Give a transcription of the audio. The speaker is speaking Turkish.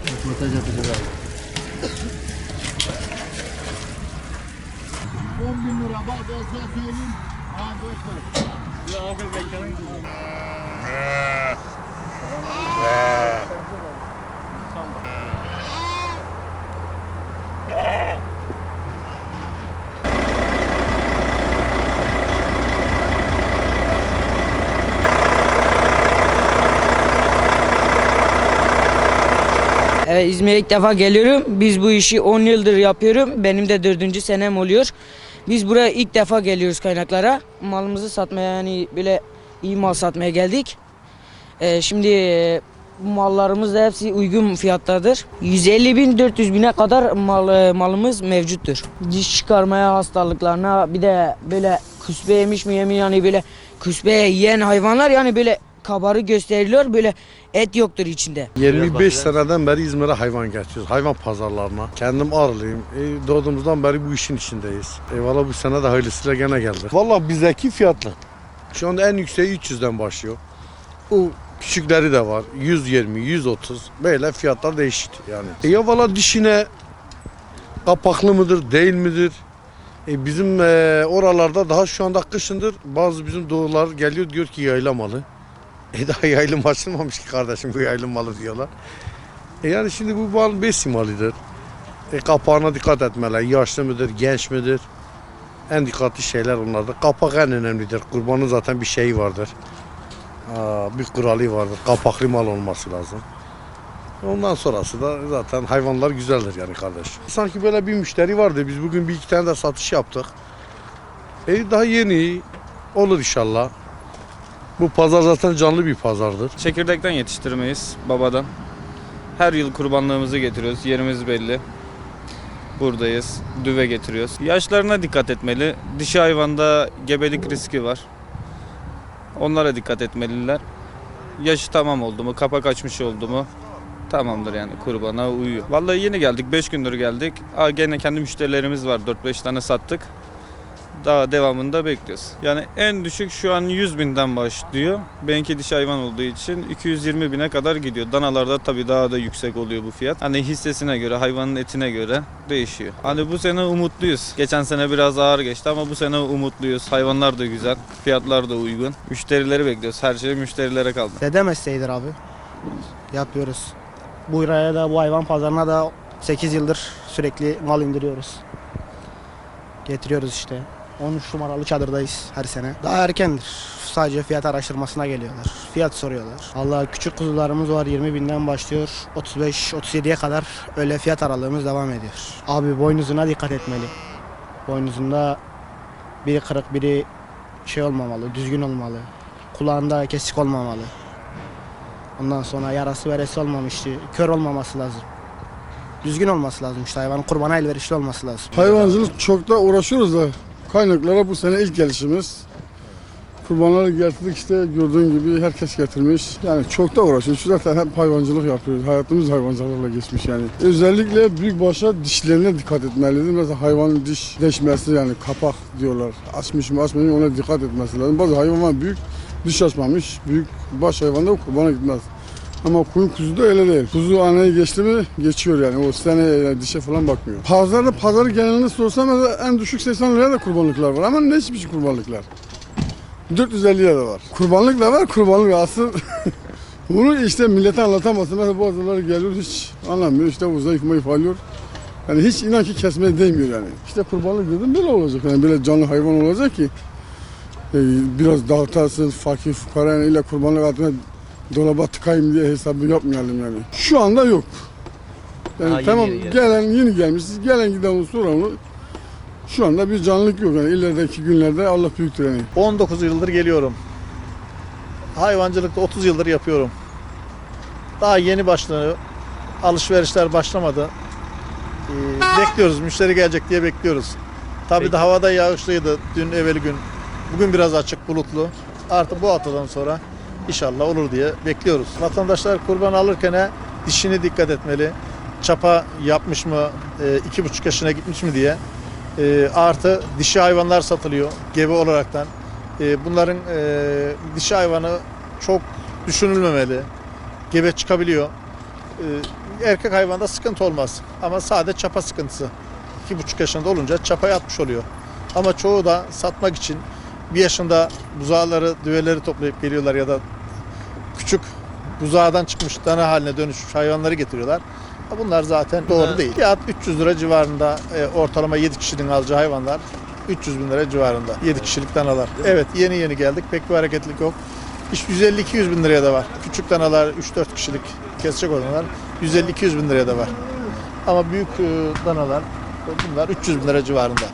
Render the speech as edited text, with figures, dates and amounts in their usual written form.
Röportaj yapacağız abi. 10.000 lira bak ben size söyleyeyim. Ha boş ver. Ya abi bekleyin. Evet, İzmir'e ilk defa geliyorum. Biz bu işi 10 yıldır yapıyorum. Benim de 4. senem oluyor. Biz buraya ilk defa geliyoruz kaynaklara. Malımızı satmaya, yani böyle iyi mal satmaya geldik. Şimdi bu mallarımız da hepsi uygun fiyattadır. 150.000-400.000'e kadar malımız mevcuttur. Diş çıkarmaya, hastalıklarına, bir de böyle küspe yemiş mi yemin, yani böyle küspe yiyen hayvanlar yani böyle kabarı gösteriliyor, böyle et yoktur içinde. 25 seneden beri İzmir'e hayvan getiriyoruz. Hayvan pazarlarına. Kendim Arlıyım. Doğduğumuzdan beri bu işin içindeyiz. Eyvallah, bu sene de hayırlısıyla gene geldik. Vallahi bizdeki fiyatlar. Şu anda en yükseği 300'den başlıyor. Bu küçükleri de var. 120, 130. Böyle fiyatlar değişik yani. Ya valla dişine kapaklı mıdır, değil midir? Bizim oralarda daha şu anda kışındır. Bazı bizim doğular geliyor, diyor ki yayla malı. Daha yaylım açılmamış ki kardeşim, bu yaylım malı diyorlar. Yani şimdi bu mal besi malıdır. Kapağına dikkat etmeler. Yaşlı mıdır, genç midir? En dikkatli şeyler onlardır. Kapak en önemlidir. Kurbanın zaten bir şeyi vardır. Bir kuralı vardır. Kapaklı mal olması lazım. Ondan sonrası da zaten hayvanlar güzeldir yani kardeş. Sanki böyle bir müşteri vardı. Biz bugün bir iki tane de satış yaptık. Daha yeni olur inşallah. Bu pazar zaten canlı bir pazardır. Çekirdekten yetiştirmeyiz, babadan. Her yıl kurbanlığımızı getiriyoruz, yerimiz belli. Buradayız, düve getiriyoruz. Yaşlarına dikkat etmeli. Dişi hayvanda gebelik riski var. Onlara dikkat etmeliler. Yaşı tamam oldu mu, kapak açmış oldu mu tamamdır, yani kurbana uyuyor. Vallahi yeni geldik, 5 gündür geldik. Gene kendi müşterilerimiz var, 4-5 tane sattık. Daha devamında bekliyoruz. Yani en düşük şu an 100.000'den başlıyor. Benimki dişi hayvan olduğu için 220.000'e kadar gidiyor. Danalarda tabii daha da yüksek oluyor bu fiyat. Hani hissesine göre, hayvanın etine göre değişiyor. Hani bu sene umutluyuz. Geçen sene biraz ağır geçti ama bu sene umutluyuz. Hayvanlar da güzel, fiyatlar da uygun. Müşterileri bekliyoruz. Her şey müşterilere kaldı. Dede mesleğidir abi. Yapıyoruz. Buraya da, bu hayvan pazarına da 8 yıldır sürekli mal indiriyoruz. Getiriyoruz işte. 13 numaralı çadırdayız her sene. Daha erkendir. Sadece fiyat araştırmasına geliyorlar. Fiyat soruyorlar. Allah, küçük kuzularımız var, 20.000'den başlıyor. 35-37'ye kadar öyle fiyat aralığımız devam ediyor. Abi boynuzuna dikkat etmeli. Boynuzunda biri kırık, biri şey olmamalı, düzgün olmalı. Kulağında kesik olmamalı. Ondan sonra yarası veresi olmamıştı. Kör olmaması lazım. Düzgün olması lazım işte, hayvanın kurbana elverişli olması lazım. Hayvancılık çok da uğraşıyoruz da kaynaklara bu sene ilk gelişimiz. Kurbanları getirdik işte, gördüğün gibi herkes getirmiş. Yani çok da uğraşıyoruz. Zaten hep hayvancılık yapıyoruz. Hayatımız hayvancılıkla geçmiş yani. Özellikle büyükbaşa dişlerine dikkat etmelidir. Mesela hayvanın diş deşmesi, yani kapak diyorlar. Açmış mı açmamış mı, ona dikkat etmesi lazım. Bazı hayvanlar büyük diş açmamış. Büyük baş hayvan da kurbana gitmez. Ama koyun kuzu da öyle değil. Kuzu anayı geçti mi geçiyor yani. O sene yani dişe falan bakmıyor. Pazarı genelini sorsam en düşük 80 liraya da kurbanlıklar var ama ne biçim kurbanlıklar? 450'ye de var. Kurbanlık da var, kurbanlık asıl. Bunu işte millete anlatamazsın. Mesela bazıları geliyor hiç anlamıyor. İşte uzayıf falıyor. Yani hiç inan ki kesmeye değmiyor yani. İşte kurbanlık dedim böyle olacak. Yani böyle canlı hayvan olacak ki biraz dağıtarsın, fakir fukara, yani illa kurbanlık adına dolaba tıkayım diye hesabı yapmayalım yani. Şu anda yok. Yani tamam, yeni gelmişiz. Gelen giden sonra şu anda bir canlılık yok yani. İlerideki günlerde Allah büyüktür yani. 19 yıldır geliyorum. Hayvancılıkta 30 yıldır yapıyorum. Daha yeni başladı. Alışverişler başlamadı. Bekliyoruz. Müşteri gelecek diye bekliyoruz. Tabii de havada yağışlıydı dün evveli gün. Bugün biraz açık, bulutlu. Artık bu haftadan sonra İnşallah olur diye bekliyoruz. Vatandaşlar kurban alırken dişine dikkat etmeli. Çapa yapmış mı, 2,5 yaşına gitmiş mi diye. Artı dişi hayvanlar satılıyor gebe olaraktan. Bunların dişi hayvanı çok düşünülmemeli. Gebe çıkabiliyor. Erkek hayvanda sıkıntı olmaz. Ama sadece çapa sıkıntısı. 2,5 yaşında olunca çapaya atmış oluyor. Ama çoğu da satmak için 1 yaşında buzağları, düveleri toplayıp geliyorlar ya da küçük buzağdan çıkmış dana haline dönüşmüş hayvanları getiriyorlar. Bunlar zaten doğru değil. Fiyat 300 lira civarında, ortalama 7 kişinin alacağı hayvanlar 300 bin lira civarında. 7 kişilik danalar. Evet, yeni geldik. Pek bir hareketlilik yok. İşte 150-200 bin liraya da var. Küçük danalar 3-4 kişilik kesecek olanlar 150-200 bin liraya da var. Ama büyük danalar bunlar 300 bin lira civarında.